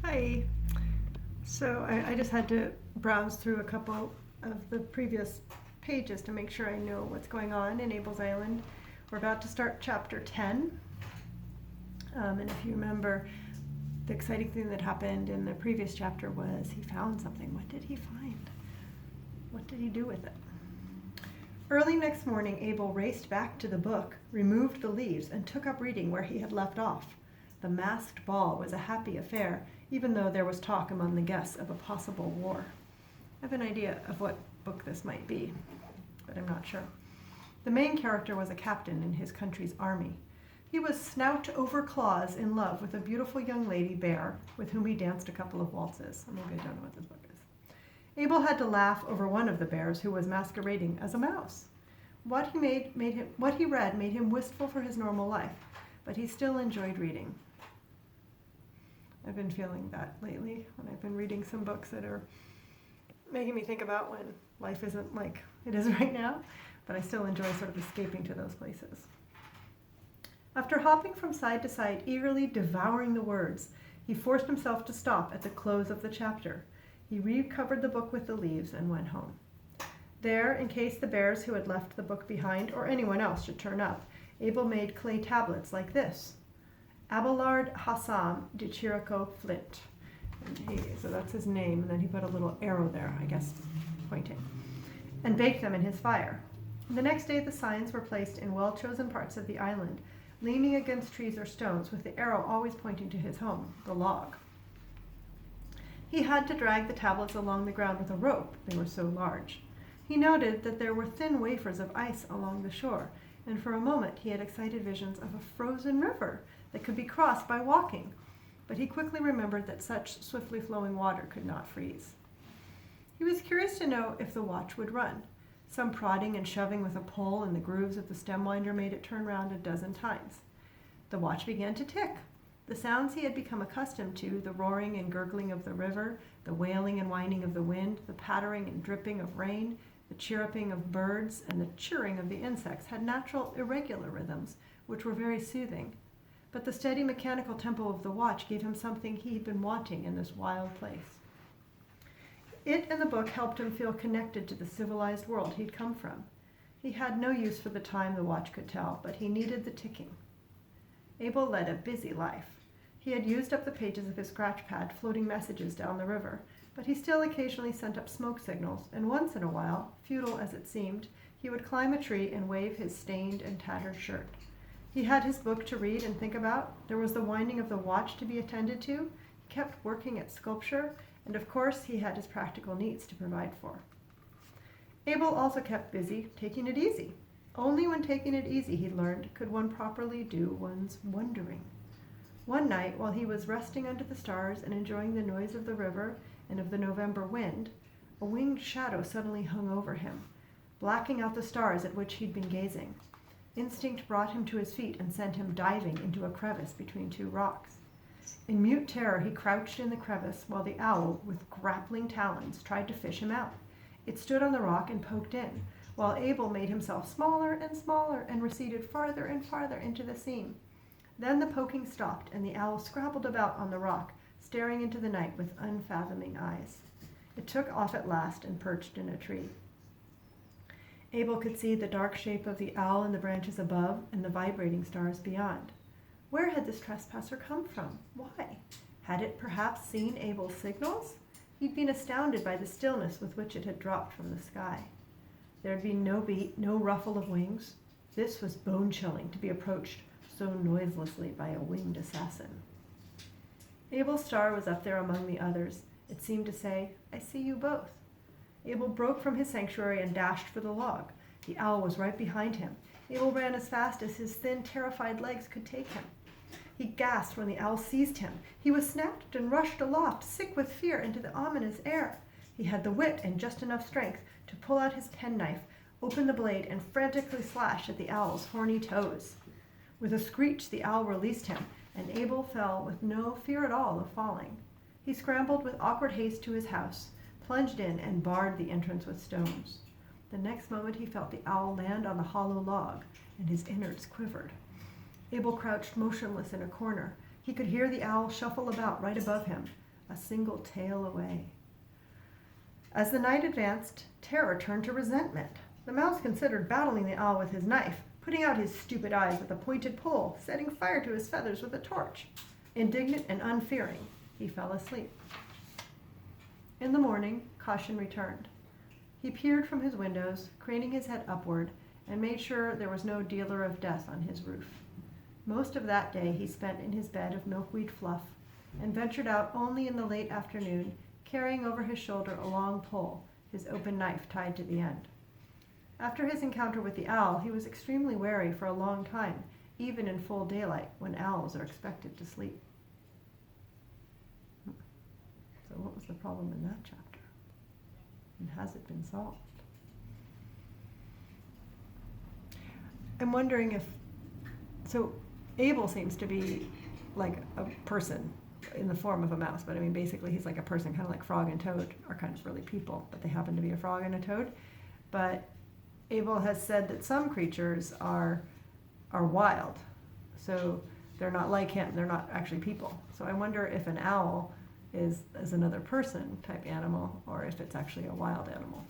Hi. So I just had to browse through a couple of the previous pages to make sure I know what's going on in Abel's Island. We're about to start chapter 10. And if you remember, the exciting thing that happened in the previous chapter was he found something. What did he find? What did he do with it? Early next morning, Abel raced back to the book, removed the leaves, and took up reading where he had left off. The masked ball was a happy affair, even though there was talk among the guests of a possible war. I have an idea of what book this might be, but I'm not sure. The main character was a captain in his country's army. He was snout over claws in love with a beautiful young lady bear with whom he danced a couple of waltzes. Or maybe I don't know what this book is. Abel had to laugh over one of the bears who was masquerading as a mouse. What he read made him wistful for his normal life, but he still enjoyed reading. I've been feeling that lately when I've been reading some books that are making me think about when life isn't like it is right now, but I still enjoy sort of escaping to those places. After hopping from side to side, eagerly devouring the words, he forced himself to stop at the close of the chapter. He recovered the book with the leaves and went home. There, in case the bears who had left the book behind or anyone else should turn up, Abel made clay tablets like this. Abelard Hassam de Chirico Flint. So that's his name, and then he put a little arrow there, I guess, pointing, and baked them in his fire. The next day the signs were placed in well-chosen parts of the island, leaning against trees or stones, with the arrow always pointing to his home, the log. He had to drag the tablets along the ground with a rope, they were so large. He noted that there were thin wafers of ice along the shore, and for a moment he had excited visions of a frozen river that could be crossed by walking, but he quickly remembered that such swiftly flowing water could not freeze. He was curious to know if the watch would run. Some prodding and shoving with a pole in the grooves of the stem winder made it turn round a dozen times. The watch began to tick. The sounds he had become accustomed to, the roaring and gurgling of the river, the wailing and whining of the wind, the pattering and dripping of rain, the chirruping of birds, and the chirring of the insects, had natural, irregular rhythms, which were very soothing. But the steady mechanical tempo of the watch gave him something he had been wanting in this wild place. It and the book helped him feel connected to the civilized world he'd come from. He had no use for the time the watch could tell, but he needed the ticking. Abel led a busy life. He had used up the pages of his scratch pad floating messages down the river, but he still occasionally sent up smoke signals, and once in a while, futile as it seemed, he would climb a tree and wave his stained and tattered shirt. He had his book to read and think about. There was the winding of the watch to be attended to. He kept working at sculpture, and of course he had his practical needs to provide for. Abel also kept busy, taking it easy. Only when taking it easy, he learned, could one properly do one's wondering. One night, while he was resting under the stars and enjoying the noise of the river and of the November wind, a winged shadow suddenly hung over him, blacking out the stars at which he'd been gazing. Instinct brought him to his feet and sent him diving into a crevice between two rocks. In mute terror, he crouched in the crevice while the owl, with grappling talons, tried to fish him out. It stood on the rock and poked in, while Abel made himself smaller and smaller and receded farther and farther into the seam. Then the poking stopped, and the owl scrabbled about on the rock, staring into the night with unfathoming eyes. It took off at last and perched in a tree. Abel could see the dark shape of the owl in the branches above and the vibrating stars beyond. Where had this trespasser come from? Why? Had it perhaps seen Abel's signals? He'd been astounded by the stillness with which it had dropped from the sky. There'd been no beat, no ruffle of wings. This was bone-chilling to be approached so noiselessly by a winged assassin. Abel's star was up there among the others. It seemed to say, "I see you both." Abel broke from his sanctuary and dashed for the log. The owl was right behind him. Abel ran as fast as his thin, terrified legs could take him. He gasped when the owl seized him. He was snatched and rushed aloft, sick with fear, into the ominous air. He had the wit and just enough strength to pull out his penknife, open the blade, and frantically slash at the owl's horny toes. With a screech, the owl released him, and Abel fell with no fear at all of falling. He scrambled with awkward haste to his house, plunged in, and barred the entrance with stones. The next moment he felt the owl land on the hollow log, and his innards quivered. Abel crouched motionless in a corner. He could hear the owl shuffle about right above him. a single tail away. As the night advanced, terror turned to resentment. The mouse considered battling the owl with his knife, putting out his stupid eyes with a pointed pole, setting fire to his feathers with a torch. Indignant and unfearing, he fell asleep. In the morning, caution returned. He peered from his windows, craning his head upward, and made sure there was no dealer of death on his roof. Most of that day he spent in his bed of milkweed fluff, and ventured out only in the late afternoon, carrying over his shoulder a long pole, his open knife tied to the end. After his encounter with the owl, he was extremely wary for a long time, even in full daylight, when owls are expected to sleep. So what was the problem in that chapter? And has it been solved? I'm wondering if, so Abel seems to be like a person in the form of a mouse, but I mean basically he's like a person, kind of like Frog and Toad are kind of really people, but they happen to be a frog and a toad. But Abel has said that some creatures are wild, so they're not like him, they're not actually people. So I wonder if an owl is another person type animal, or if it's actually a wild animal.